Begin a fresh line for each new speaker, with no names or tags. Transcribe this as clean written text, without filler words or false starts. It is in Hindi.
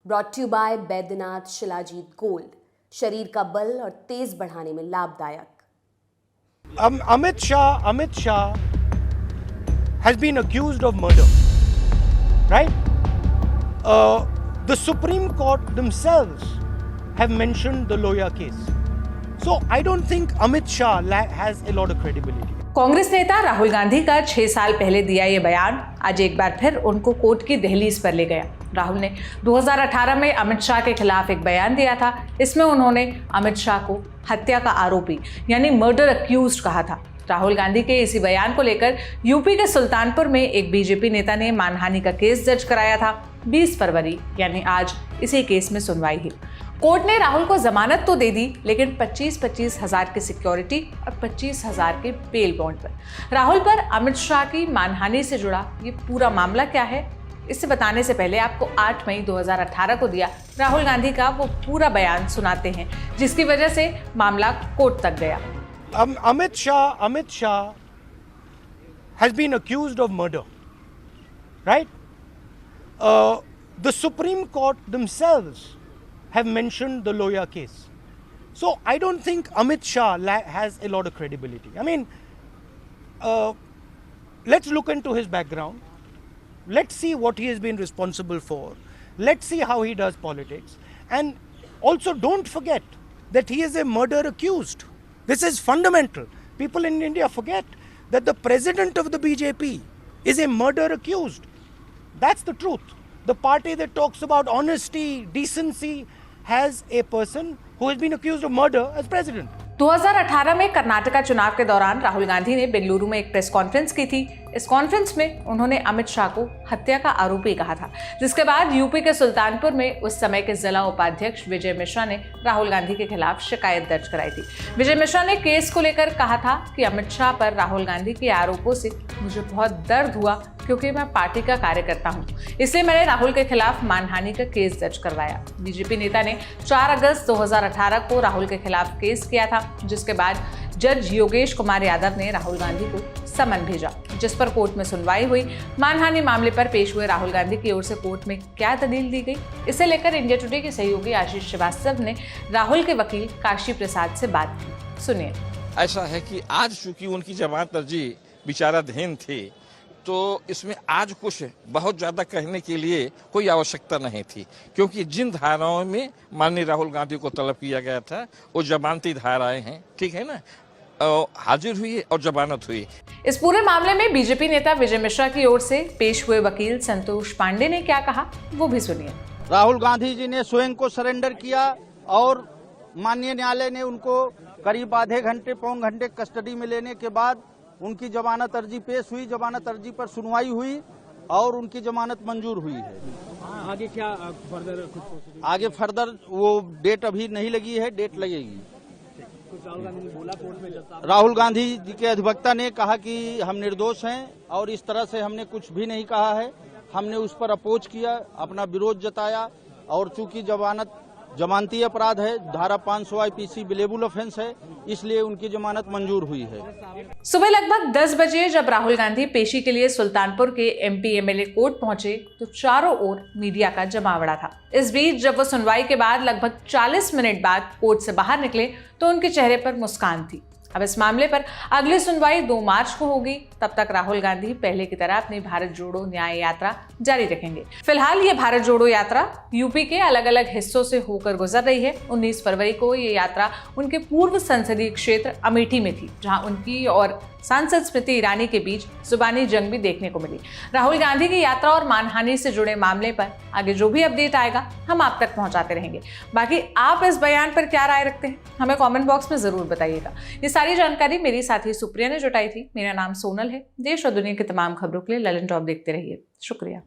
Brought to by Baidyanath shilajit gold, शरीर का बल और तेज बढ़ाने में लाभदायक।
Amit Shah has been accused of murder, right? The Supreme Court themselves have mentioned the Loya case. So I don't think Amit Shah has a lot of credibility.
Congress नेता राहुल गांधी का 6 साल पहले दिया ये बयान आज एक बार फिर उनको कोर्ट की दहलीज पर ले गया। राहुल ने 2018 में अमित शाह के खिलाफ एक बयान दिया था। इसमें उन्होंने अमित शाह को हत्या का आरोपी यानी मर्डर अक्यूज्ड कहा था। राहुल गांधी के इसी बयान को लेकर यूपी के सुल्तानपुर में एक बीजेपी नेता ने मानहानि का केस दर्ज कराया था। 20 फरवरी यानी आज इसी केस में सुनवाई हुई। कोर्ट ने राहुल को जमानत तो दे दी, लेकिन 25-25 हजार की सिक्योरिटी और 25 हजार के बेल बॉन्ड पर। राहुल पर अमित शाह की मानहानि से जुड़ा ये पूरा मामला क्या है, इसे बताने से पहले आपको 8 मई 2018 को दिया राहुल गांधी का वो पूरा बयान सुनाते हैं, जिसकी वजह से मामला कोर्ट तक गया।
Amit Shah has been accused of murder, right? The Supreme Court themselves have mentioned the Loya case. So I don't think Amit Shah has a lot of credibility. I mean, let's look into his background. Let's see what he has been responsible for. Let's see how he does politics. And also don't forget that he is a murder accused. This is fundamental. People in India forget that the president of the BJP is a murder accused. That's the truth. The party that talks about honesty, decency, has a person who has been accused of murder as president.
2018 में कर्नाटका चुनाव के दौरान राहुल गांधी ने बेंगलुरु में एक प्रेस कॉन्फ्रेंस की थी। इस कॉन्फ्रेंस में उन्होंने अमित शाह को हत्या का आरोपी कहा था, जिसके बाद यूपी के सुल्तानपुर में उस समय के जिला उपाध्यक्ष विजय मिश्रा ने राहुल गांधी के खिलाफ शिकायत दर्ज कराई थी। विजय मिश्रा ने केस को लेकर कहा था कि अमित शाह पर राहुल गांधी के आरोपों से मुझे बहुत दर्द हुआ, क्योंकि मैं पार्टी का कार्यकर्ता हूं, इसलिए मैंने राहुल के खिलाफ मानहानि का केस दर्ज करवाया। बीजेपी नेता ने 4 अगस्त 2018 को राहुल के खिलाफ केस किया था, जिसके बाद जज योगेश कुमार यादव ने राहुल गांधी को समन भेजा, जिस पर कोर्ट में सुनवाई हुई। मानहानि मामले पर पेश हुए राहुल गांधी की ओर से कोर्ट में क्या दलील दी गई, इसे लेकर इंडिया टुडे के सहयोगी आशीष श्रीवास्तव ने राहुल के वकील काशी प्रसाद से बात की। सुनिए।
ऐसा है कि आज चूंकि उनकी जमानत अर्जी विचाराधीन थी, तो इसमें आज कुछ बहुत ज्यादा कहने के लिए कोई आवश्यकता नहीं थी, क्योंकि जिन धाराओं में माननीय राहुल गांधी को तलब किया गया था वो जमानती धाराएं हैं, ठीक है ना, हाजिर हुई और जमानत हुई।
इस पूरे मामले में बीजेपी नेता विजय मिश्रा की ओर से पेश हुए वकील संतोष पांडे ने क्या कहा, वो भी सुनिए।
राहुल गांधी जी ने स्वयं को सरेंडर किया और माननीय न्यायालय ने उनको करीब आधे घंटे पौन घंटे कस्टडी में लेने के बाद उनकी जमानत अर्जी पेश हुई। जमानत अर्जी पर सुनवाई हुई और उनकी जमानत मंजूर हुई है।
आगे क्या फर्दर?
आगे फर्दर वो डेट अभी नहीं लगी है, डेट लगेगी।
राहुल गांधी ने बोला कोर्ट में,
राहुल गांधी जी के अधिवक्ता ने कहा कि हम निर्दोष हैं और इस तरह से हमने कुछ भी नहीं कहा है। हमने उस पर अपोज किया, अपना विरोध जताया और चूंकि जमानती अपराध है, धारा 500 आईपीसी बिलेबल ऑफेंस है, इसलिए उनकी जमानत मंजूर हुई है।
सुबह लगभग 10 बजे जब राहुल गांधी पेशी के लिए सुल्तानपुर के एमपी एमएलए कोर्ट पहुंचे, तो चारों ओर मीडिया का जमावड़ा था। इस बीच जब वो सुनवाई के बाद लगभग 40 मिनट बाद कोर्ट से बाहर निकले, तो उनके चेहरे पर मुस्कान थी। अब इस मामले पर अगली सुनवाई 2 मार्च को होगी। तब तक राहुल गांधी पहले की तरह अपनी भारत जोड़ो न्याय यात्रा जारी रखेंगे। फिलहाल ये भारत जोड़ो यात्रा यूपी के अलग अलग हिस्सों से होकर गुजर रही है। 19 फरवरी को ये यात्रा उनके पूर्व संसदीय क्षेत्र अमेठी में थी, जहां उनकी और सांसद स्मृति ईरानी के बीच जुबानी जंग भी देखने को मिली। राहुल गांधी की यात्रा और मानहानि से जुड़े मामले पर आगे जो भी अपडेट आएगा हम आप तक पहुंचाते रहेंगे। बाकी आप इस बयान पर क्या राय रखते हैं, हमें कमेंट बॉक्स में जरूर बताइएगा। ये सारी जानकारी मेरी साथी सुप्रिया ने जुटाई थी। मेरा नाम सोनल है। देश और दुनिया की तमाम खबरों के लिए ललन टॉप देखते रहिए। शुक्रिया।